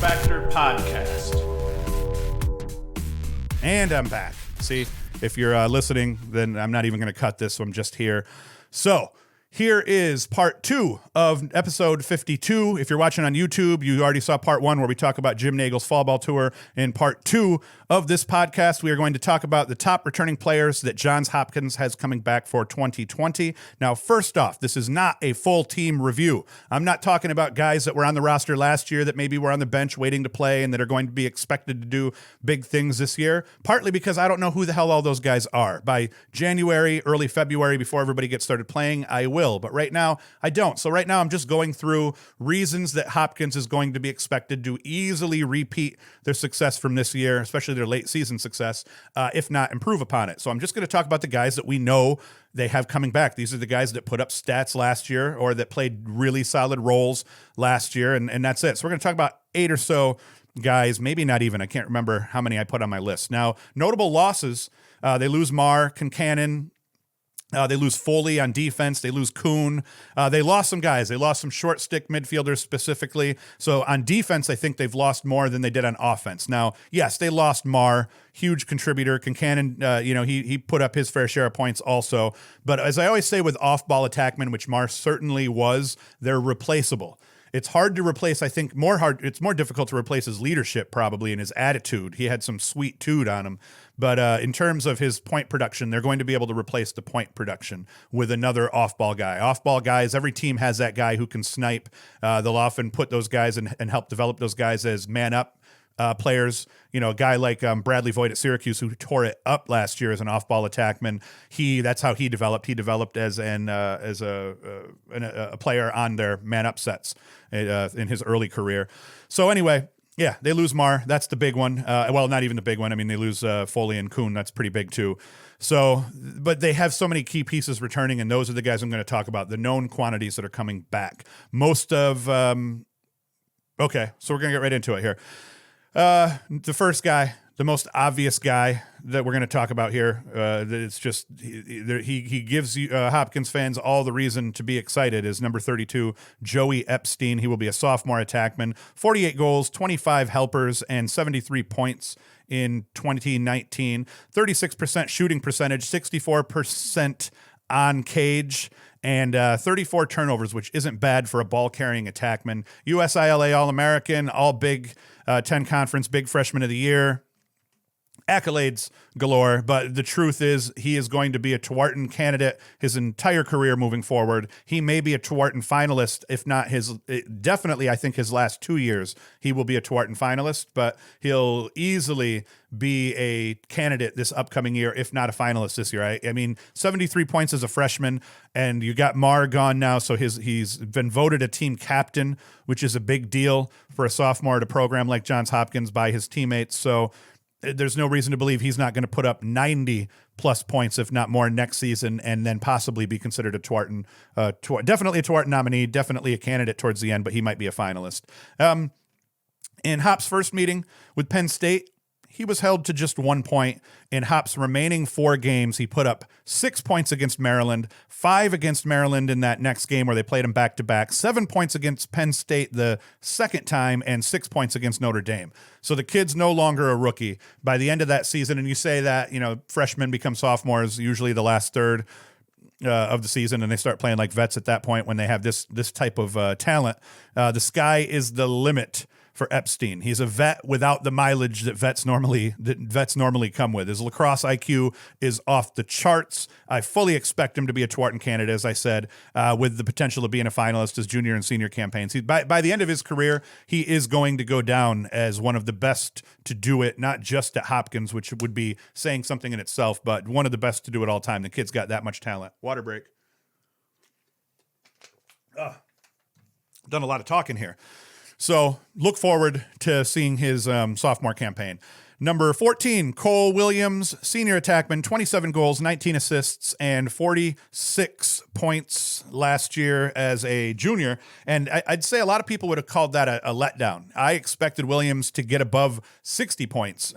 LaxFactor Podcast. And I'm back. See, if you're listening, then I'm not even going to cut this, so I'm just here. So, here is part 2 of episode 52. If you're watching on YouTube, you already saw part 1 where we talk about Jim Nagel's fall ball tour. In part 2 of this podcast, we are going to talk about the top returning players that Johns Hopkins has coming back for 2020. Now, first off, this is not a full team review. I'm not talking about guys that were on the roster last year that maybe were on the bench waiting to play and that are going to be expected to do big things this year, partly because I don't know who the hell all those guys are. By January, early February, before everybody gets started playing, I will. But right now, I don't. So right now, I'm just going through reasons that Hopkins is going to be expected to easily repeat their success from this year, especially their late season success, if not improve upon it. So I'm just going to talk about the guys that we know they have coming back. These are the guys that put up stats last year or that played really solid roles last year, and that's it. So we're going to talk about 8 or so guys, maybe not even. I can't remember how many I put on my list. Now, notable losses, they lose Marr, Concannon, they lose Foley on defense. They lose Kuhn. They lost some guys. They lost some short stick midfielders specifically. So on defense, I think they've lost more than they did on offense. Now, yes, they lost Marr, huge contributor. Concannon, he put up his fair share of points also. But as I always say with off-ball attackmen, which Marr certainly was, they're replaceable. It's hard to replace, I think, it's more difficult to replace his leadership probably and his attitude. He had some sweet tude on him. But in terms of his point production, they're going to be able to replace the point production with another off-ball guy. Off-ball guys, every team has that guy who can snipe. They'll often put those guys and help develop those guys as man-up players. You know, a guy like Bradley Voigt at Syracuse, who tore it up last year as an off-ball attackman. That's how he developed. He developed as a player on their man-up sets in his early career. So anyway, yeah, they lose Marr. That's the big one. Well, not even the big one. I mean, they lose Foley and Kuhn. That's pretty big too. So, but they have so many key pieces returning, and those are the guys I'm going to talk about, the known quantities that are coming back. Most of, okay, so we're going to get right into it here. The first guy, the most obvious guy that we're going to talk about here, it's just he gives you Hopkins fans all the reason to be excited, is number 32, Joey Epstein. He will be a sophomore attackman, 48 goals, 25 helpers, and 73 points in 2019, 36% shooting percentage, 64% on cage, and 34 turnovers, which isn't bad for a ball-carrying attackman. USILA All-American, all Big 10 Conference, Big Freshman of the Year. Accolades galore, but the truth is he is going to be a Tewaaraton candidate his entire career moving forward. He may be a Tewaaraton finalist, if not definitely, I think his last 2 years, he will be a Tewaaraton finalist, but he'll easily be a candidate this upcoming year, if not a finalist this year. I mean, 73 points as a freshman, and you got Marr gone now, so he's been voted a team captain, which is a big deal for a sophomore at a program like Johns Hopkins by his teammates. So there's no reason to believe he's not going to put up 90 plus points, if not more, next season, and then possibly be considered a Tewaaraton, definitely a Tewaaraton nominee, definitely a candidate towards the end, but he might be a finalist. In Hop's first meeting with Penn State, he was held to just 1 point. In Hop's remaining 4 games, he put up 6 points against Maryland, 5 against Maryland in that next game where they played him back-to-back, 7 points against Penn State the second time, and 6 points against Notre Dame. So the kid's no longer a rookie. By the end of that season, and you say that, freshmen become sophomores, usually the last third of the season, and they start playing like vets at that point when they have this type of talent. The sky is the limit for Epstein. He's a vet without the mileage that vets normally come with. His lacrosse IQ is off the charts. I fully expect him to be a Tewaaraton candidate, as I said, with the potential of being a finalist as junior and senior campaigns. By the end of his career, he is going to go down as one of the best to do it, not just at Hopkins, which would be saying something in itself, but one of the best to do it all time. The kid's got that much talent. Water break. Done a lot of talking here. So look forward to seeing his sophomore campaign. Number 14, Cole Williams, senior attackman, 27 goals, 19 assists, and 46 points last year as a junior. And I'd say a lot of people would have called that a letdown. I expected Williams to get above 60 points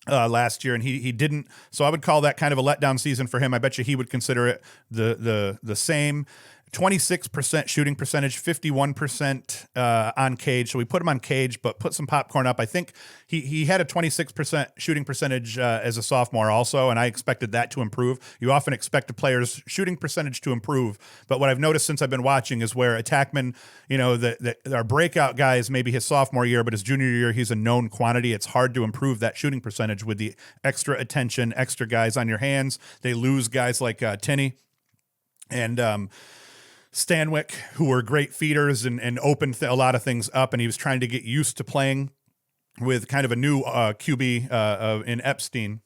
last year, and he didn't. So I would call that kind of a letdown season for him. I bet you he would consider it the same. 26% shooting percentage, 51% on cage. So we put him on cage, but put some popcorn up. I think he had a 26% shooting percentage as a sophomore also, and I expected that to improve. You often expect a player's shooting percentage to improve, but what I've noticed since I've been watching is where attackmen, that our breakout guys, maybe his sophomore year, but his junior year, he's a known quantity. It's hard to improve that shooting percentage with the extra attention, extra guys on your hands. They lose guys like Tinney and Stanwyck, who were great feeders and opened a lot of things up, and he was trying to get used to playing with kind of a new QB in Epstein.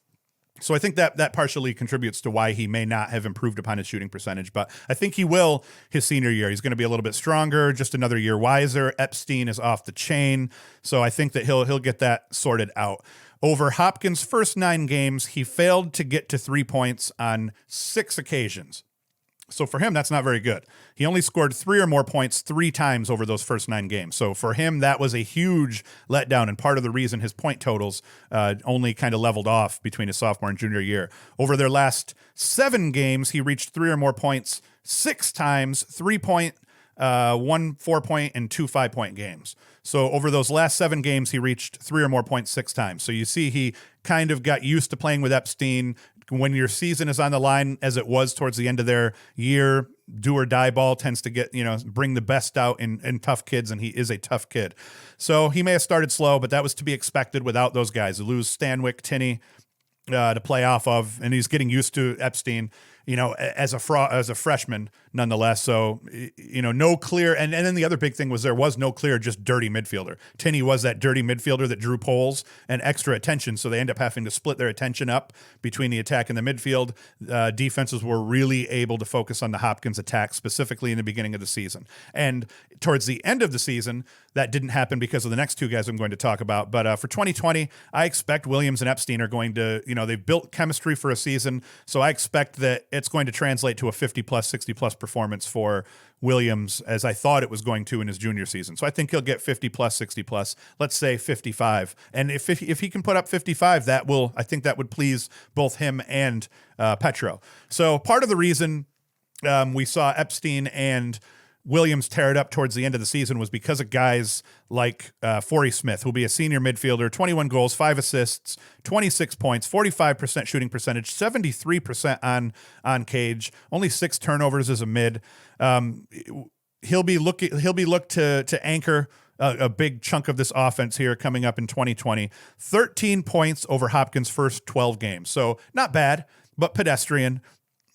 So I think that partially contributes to why he may not have improved upon his shooting percentage, but I think he will his senior year. He's going to be a little bit stronger, just another year wiser. Epstein is off the chain, so I think that he'll get that sorted out. Over Hopkins' first 9 games, he failed to get to 3 points on 6 occasions. So for him, that's not very good. He only scored 3 or more points 3 times over those first 9 games. So for him, that was a huge letdown, and part of the reason his point totals only kind of leveled off between his sophomore and junior year. Over their last 7 games, he reached 3 or more points 6 times, 3-point, 1 4-point, and 2 5-point games. So over those last 7 games, he reached 3 or more points 6 times. So you see he kind of got used to playing with Epstein. When your season is on the line, as it was towards the end of their year, do or die ball tends to get, bring the best out in tough kids, and he is a tough kid. So he may have started slow, but that was to be expected without those guys. You lose Stanwyck, Tinney to play off of, and he's getting used to Epstein, as a freshman nonetheless. So, no clear. And then the other big thing was there was no clear, just dirty midfielder. Tinney was that dirty midfielder that drew polls and extra attention. So they end up having to split their attention up between the attack and the midfield. Defenses were really able to focus on the Hopkins attack, specifically in the beginning of the season. And towards the end of the season, that didn't happen because of the next 2 guys I'm going to talk about. But for 2020, I expect Williams and Epstein are going to, they've built chemistry for a season. So I expect that it's going to translate to a 50-plus, 60-plus performance for Williams, as I thought it was going to in his junior season. So I think he'll get 50-plus, 60-plus, let's say 55. And if he can put up 55, I think that would please both him and Petro. So part of the reason we saw Epstein and Williams tear it up towards the end of the season was because of guys like Forey Smith, who'll be a senior midfielder, 21 goals, 5 assists, 26 points, 45% shooting percentage, 73% on cage, only 6 turnovers as a mid. He'll be looked to anchor a big chunk of this offense here coming up in 2020. 13 points over Hopkins' first 12 games. So not bad, but pedestrian.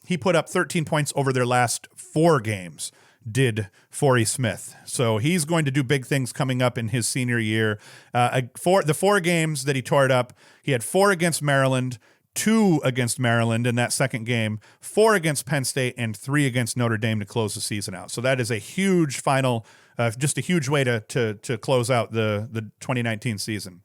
He put up 13 points over their last 4 games. Did Forey Smith. So he's going to do big things coming up in his senior year. For the 4 games that he tore it up, he had 4 against Maryland, 2 against Maryland in that second game, 4 against Penn State, and 3 against Notre Dame to close the season out. So that is a huge final, just a huge way to close out the 2019 season.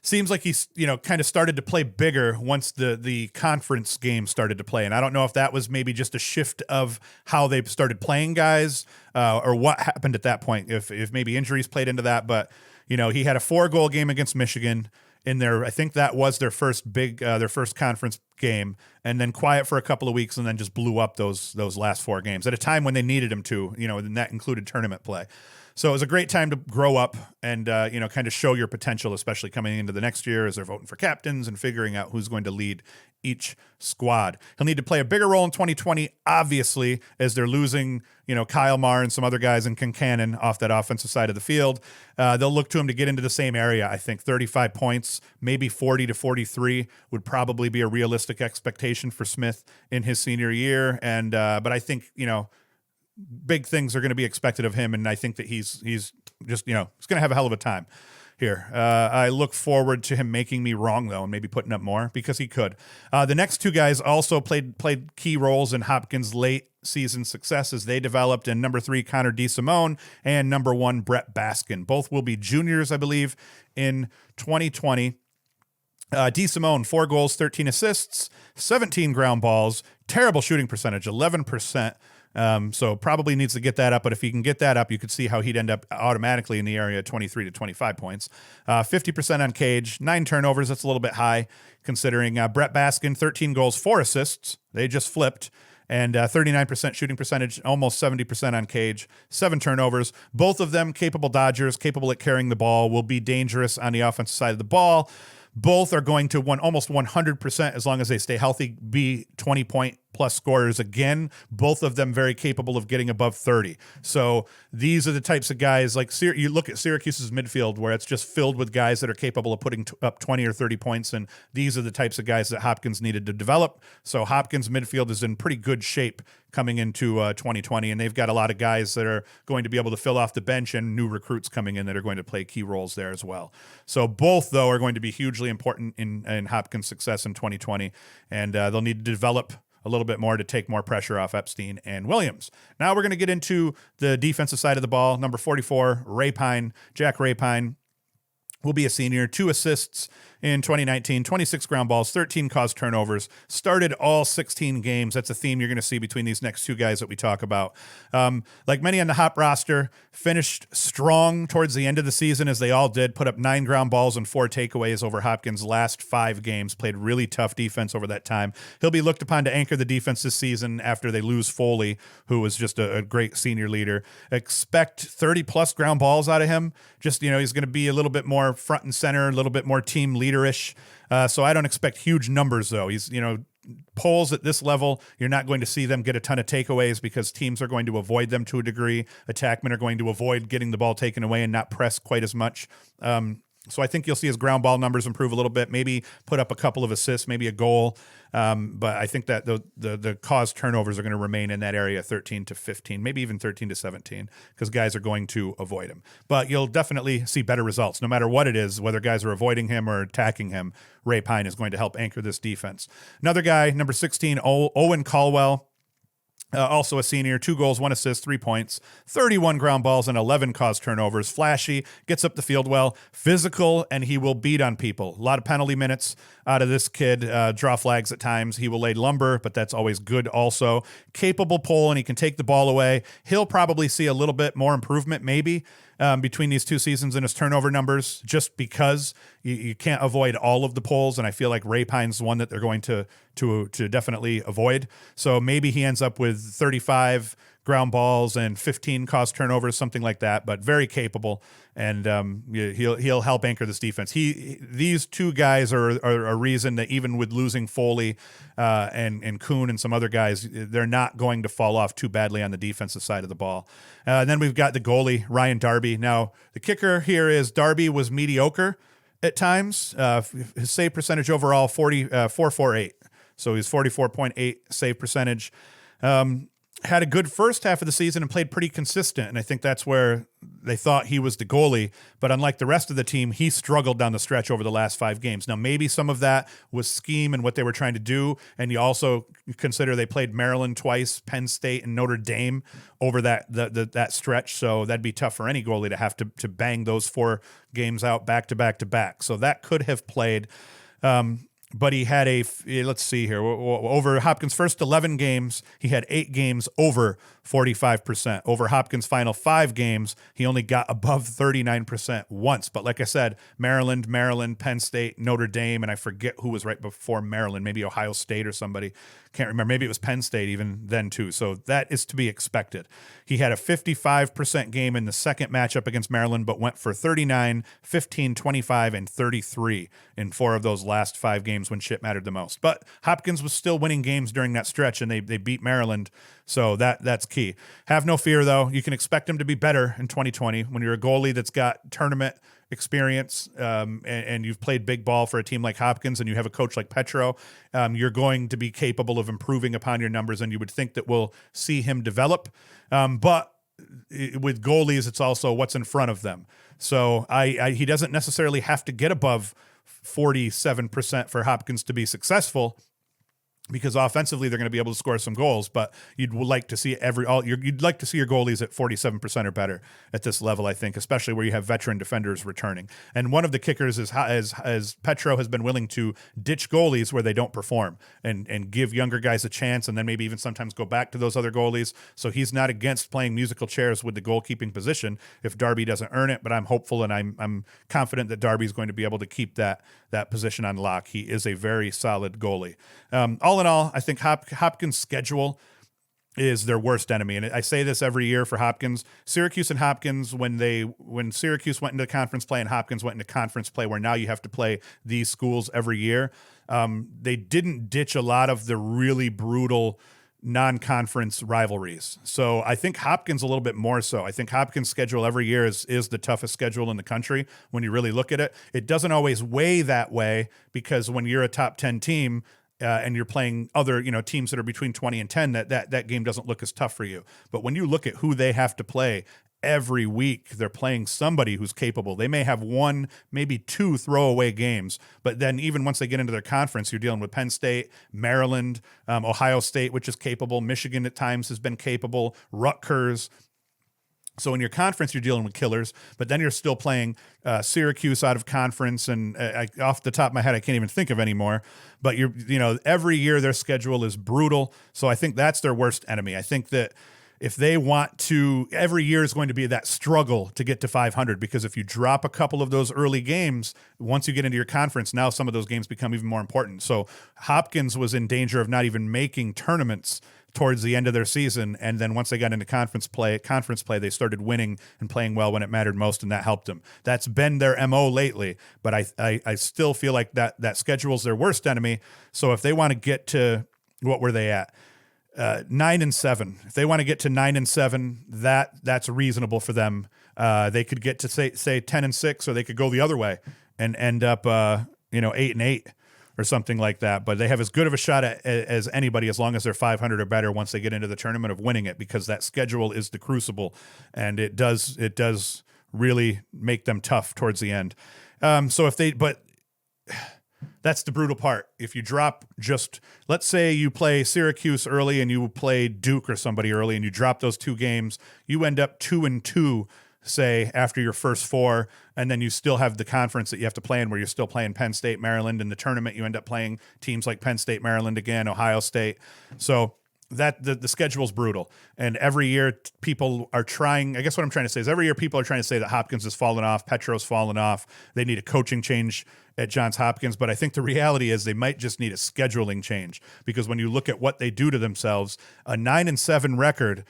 Seems like he's, kind of started to play bigger once the conference game started to play. And I don't know if that was maybe just a shift of how they started playing guys or what happened at that point, if maybe injuries played into that. But, he had a 4-goal game against Michigan in I think that was their first their first conference game, and then quiet for a couple of weeks and then just blew up those last 4 games at a time when they needed him to, and that included tournament play. So it was a great time to grow up and, kind of show your potential, especially coming into the next year as they're voting for captains and figuring out who's going to lead each squad. He'll need to play a bigger role in 2020, obviously, as they're losing, Kyle Marr and some other guys in Concannon off that offensive side of the field. They'll look to him to get into the same area. I think 35 points, maybe 40 to 43 would probably be a realistic expectation for Smith in his senior year. And but I think, big things are going to be expected of him, and I think that he's just, he's going to have a hell of a time here. I look forward to him making me wrong, though, and maybe putting up more, because he could. The next 2 guys also played key roles in Hopkins' late season success as they developed, and number 3, Connor DeSimone, and number 1, Brett Baskin. Both will be juniors, I believe, in 2020. DeSimone, 4 goals, 13 assists, 17 ground balls, terrible shooting percentage, 11%. So probably needs to get that up, but if he can get that up, you could see how he'd end up automatically in the area of 23 to 25 points. 50% on cage, 9 turnovers. That's a little bit high considering Brett Baskin, 13 goals, 4 assists. They just flipped. and 39% shooting percentage, almost 70% on cage, 7 turnovers. Both of them capable Dodgers, capable at carrying the ball, will be dangerous on the offensive side of the ball. Both are going to almost 100%, as long as they stay healthy, be 20-point plus scorers again. Both of them very capable of getting above 30. So these are the types of guys, like you look at Syracuse's midfield, where it's just filled with guys that are capable of putting up 20 or 30 points, and these are the types of guys that Hopkins needed to develop. So Hopkins' midfield is in pretty good shape coming into 2020, and they've got a lot of guys that are going to be able to fill off the bench, and new recruits coming in that are going to play key roles there as well. So both, though, are going to be hugely important in Hopkins' success in 2020, and they'll need to develop a little bit more to take more pressure off Epstein and Williams. Now we're going to get into the defensive side of the ball. Number 44, Rapine, Jack Rapine, will be a senior, 2 assists in 2019, 26 ground balls, 13 caused turnovers, started all 16 games. That's a theme you're going to see between these next 2 guys that we talk about. Like many on the Hop roster, finished strong towards the end of the season, as they all did, put up 9 ground balls and 4 takeaways over Hopkins' last 5 games, played really tough defense over that time. He'll be looked upon to anchor the defense this season after they lose Foley, who was just a great senior leader. Expect 30-plus ground balls out of him. Just, he's going to be a little bit more front and center, a little bit more team leaderish. So I don't expect huge numbers, though. He's, polls at this level, you're not going to see them get a ton of takeaways because teams are going to avoid them to a degree. Attackmen are going to avoid getting the ball taken away and not press quite as much. So I think you'll see his ground ball numbers improve a little bit, maybe put up a couple of assists, maybe a goal. But I think that the caused turnovers are going to remain in that area, 13 to 15, maybe even 13 to 17, because guys are going to avoid him. But you'll definitely see better results, no matter what it is, whether guys are avoiding him or attacking him. Rapine is going to help anchor this defense. Another guy, number 16, Owen Colwell. Also a senior, 2 goals, 1 assist, 3 points, 31 ground balls, and 11 caused turnovers. Flashy, gets up the field well, physical, and he will beat on people. A lot of penalty minutes out of this kid, draw flags at times. He will lay lumber, but that's always good also. Capable pull, and he can take the ball away. He'll probably see a little bit more improvement, maybe, between these 2 seasons in his turnover numbers, just because you can't avoid all of the pulls, and I feel like Rapine's one that they're going to definitely avoid. So maybe he ends up with 35 ground balls and 15 caused turnovers, something like that, but very capable, and he'll help anchor this defense. These 2 guys are a reason that even with losing Foley and Kuhn and some other guys, they're not going to fall off too badly on the defensive side of the ball. And then we've got the goalie, Ryan Darby. Now, the kicker here is Darby was mediocre at times. His save percentage overall, 448. So he's 44.8 save percentage. Had a good first half of the season and played pretty consistent, and I think that's where they thought he was the goalie. But unlike the rest of the team, he struggled down the stretch over the last 5 games. Now, maybe some of that was scheme and what they were trying to do, and you also consider they played Maryland twice, Penn State, and Notre Dame over that stretch. So that'd be tough for any goalie to have to bang those 4 games out back to back to back. So that could have played. But he had let's see here, over Hopkins' first 11 games, he had 8 games over 45%. Over Hopkins' final 5 games, he only got above 39% once. But like I said, Maryland, Penn State, Notre Dame, and I forget who was right before Maryland, maybe Ohio State or somebody. Can't remember. Maybe it was Penn State even then too. So that is to be expected. He had a 55% game in the second matchup against Maryland, but went for 39, 15, 25, and 33 in 4 of those last 5 games when shit mattered the most. But Hopkins was still winning games during that stretch, and they beat Maryland. So that's key. Have no fear, though. You can expect him to be better in 2020 when you're a goalie that's got tournament experience and you've played big ball for a team like Hopkins and you have a coach like Petro. You're going to be capable of improving upon your numbers, and you would think that we'll see him develop. But with goalies, it's also what's in front of them. So he doesn't necessarily have to get above 47% for Hopkins to be successful, because offensively they're going to be able to score some goals, but you'd like to see you'd like to see your goalies at 47% or better at this level, I think, especially where you have veteran defenders returning. And one of the kickers is as Petro has been willing to ditch goalies where they don't perform and give younger guys a chance, and then maybe even sometimes go back to those other goalies. So he's not against playing musical chairs with the goalkeeping position if Darby doesn't earn it, but I'm hopeful and I'm confident that Darby's going to be able to keep that position on lock. He is a very solid goalie. All in all, I think Hopkins' schedule is their worst enemy. And I say this every year for Hopkins. Syracuse and Hopkins, when Syracuse went into conference play and Hopkins went into conference play, where now you have to play these schools every year, they didn't ditch a lot of the really brutal non-conference rivalries. So I think Hopkins a little bit more so. I think Hopkins' schedule every year is the toughest schedule in the country when you really look at it. It doesn't always weigh that way because when you're a top 10 team, and you're playing other, teams that are between 20 and 10, that game doesn't look as tough for you. But when you look at who they have to play every week, they're playing somebody who's capable. They may have one, maybe two throwaway games, but then even once they get into their conference, you're dealing with Penn State, Maryland, Ohio State, which is capable. Michigan at times has been capable. Rutgers. So in your conference, you're dealing with killers, but then you're still playing Syracuse out of conference, and off the top of my head, I can't even think of anymore. But every year their schedule is brutal. So I think that's their worst enemy. I think that if they want to, every year is going to be that struggle to get to 500, because if you drop a couple of those early games, once you get into your conference, now some of those games become even more important. So Hopkins was in danger of not even making tournaments towards the end of their season, and then once they got into conference play, they started winning and playing well when it mattered most, and that helped them. That's been their MO lately, but I still feel like that schedule's their worst enemy. So if they want to get to, what were they at? 9-7. If they want to get to 9-7, that's reasonable for them. They could get to say 10-6, or they could go the other way and end up 8-8. Or something like that, but they have as good of a shot as anybody as long as they're 500 or better once they get into the tournament of winning it, because that schedule is the crucible, and it does really make them tough towards the end. But that's the brutal part. If you drop let's say you play Syracuse early and you play Duke or somebody early, and you drop those two games, you end up 2-2. Say after your first four, and then you still have the conference that you have to play in, where you're still playing Penn State, Maryland. In the tournament, you end up playing teams like Penn State, Maryland again, Ohio State. So that the schedule's brutal. And every year people are trying, I guess what I'm trying to say is every year people are trying to say that Hopkins has fallen off, Petro's fallen off. They need a coaching change at Johns Hopkins. But I think the reality is they might just need a scheduling change, because when you look at what they do to themselves, a 9-7 record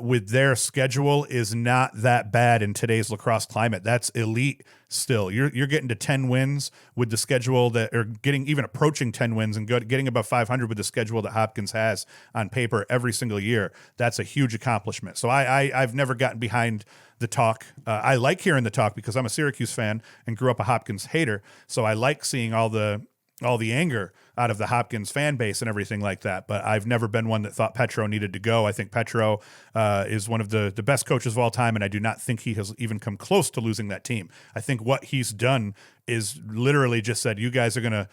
with their schedule is not that bad in today's lacrosse climate. That's elite still. You're getting to 10 wins with the schedule that, or getting even approaching 10 wins and getting above 500 with the schedule that Hopkins has on paper every single year. That's a huge accomplishment. So I've never gotten behind the talk. I like hearing the talk because I'm a Syracuse fan and grew up a Hopkins hater. So I like seeing all the anger out of the Hopkins fan base and everything like that. But I've never been one that thought Petro needed to go. I think Petro is one of the best coaches of all time, and I do not think he has even come close to losing that team. I think what he's done is literally just said, you guys are going to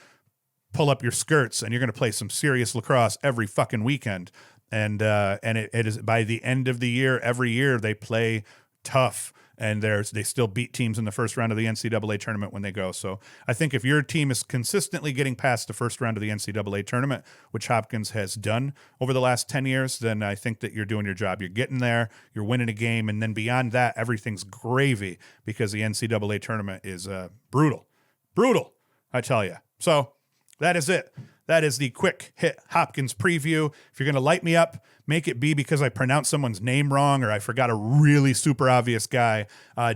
pull up your skirts and you're going to play some serious lacrosse every fucking weekend. And it is, by the end of the year, every year they play tough. And they still beat teams in the first round of the NCAA tournament when they go. So I think if your team is consistently getting past the first round of the NCAA tournament, which Hopkins has done over the last 10 years, then I think that you're doing your job. You're getting there, you're winning a game, and then beyond that, everything's gravy, because the NCAA tournament is brutal. Brutal, I tell you. So that is it. That is the quick hit Hopkins preview. If you're going to light me up, make it be because I pronounced someone's name wrong or I forgot a really super obvious guy.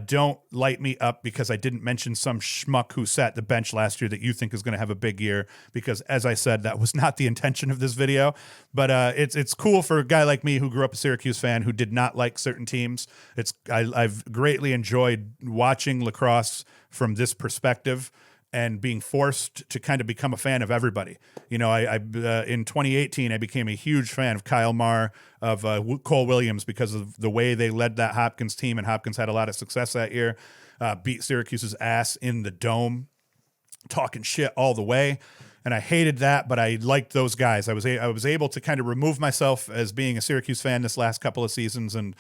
Don't light me up because I didn't mention some schmuck who sat the bench last year that you think is going to have a big year, because as I said, that was not the intention of this video. But it's cool for a guy like me who grew up a Syracuse fan who did not like certain teams. I've greatly enjoyed watching lacrosse from this perspective and being forced to kind of become a fan of everybody. In 2018, I became a huge fan of Kyle Marr, of Cole Williams, because of the way they led that Hopkins team, and Hopkins had a lot of success that year. Beat Syracuse's ass in the Dome, talking shit all the way. And I hated that, but I liked those guys. I was able to kind of remove myself as being a Syracuse fan this last couple of seasons and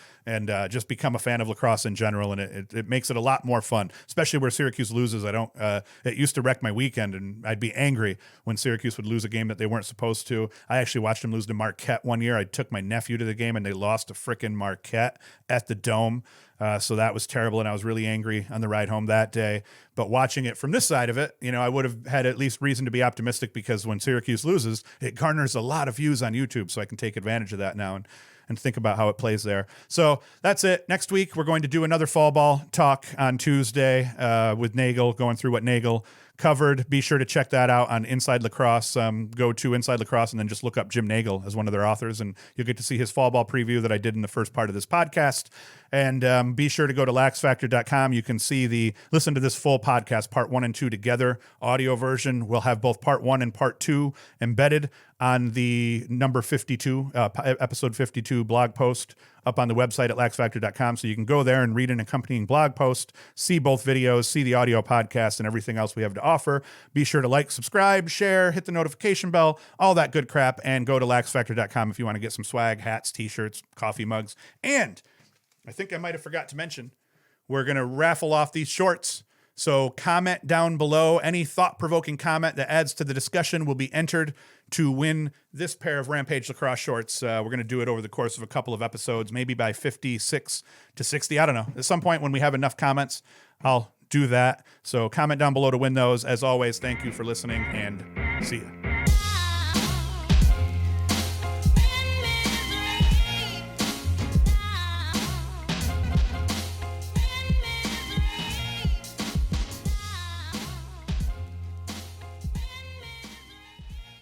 just become a fan of lacrosse in general. And it makes it a lot more fun, especially where Syracuse loses. It used to wreck my weekend, and I'd be angry when Syracuse would lose a game that they weren't supposed to. I actually watched them lose to Marquette one year. I took my nephew to the game and they lost to frickin' Marquette at the Dome. So that was terrible, and I was really angry on the ride home that day. But watching it from this side of it, I would have had at least reason to be optimistic, because when Syracuse loses, it garners a lot of views on YouTube, so I can take advantage of that now and think about how it plays there. So that's it. Next week, we're going to do another fall ball talk on Tuesday with Nagel, going through what Nagel covered. Be sure to check that out on Inside Lacrosse. Go to Inside Lacrosse and then just look up Jim Nagel as one of their authors, and you'll get to see his fall ball preview that I did in the first part of this podcast. And be sure to go to LaxFactor.com. You can listen to this full podcast, part 1 and 2 together, audio version. We'll have both part 1 and part 2 embedded on the number 52, episode 52 blog post up on the website at LaxFactor.com. So you can go there and read an accompanying blog post, see both videos, see the audio podcast, and everything else we have to offer. Be sure to like, subscribe, share, hit the notification bell, all that good crap, and go to LaxFactor.com if you want to get some swag, hats, t-shirts, coffee mugs. And I think I might have forgot to mention, we're going to raffle off these shorts. So comment down below. Any thought-provoking comment that adds to the discussion will be entered to win this pair of Rampage Lacrosse shorts. We're going to do it over the course of a couple of episodes, maybe by 56 to 60. I don't know. At some point when we have enough comments, I'll do that. So comment down below to win those. As always, thank you for listening, and see you.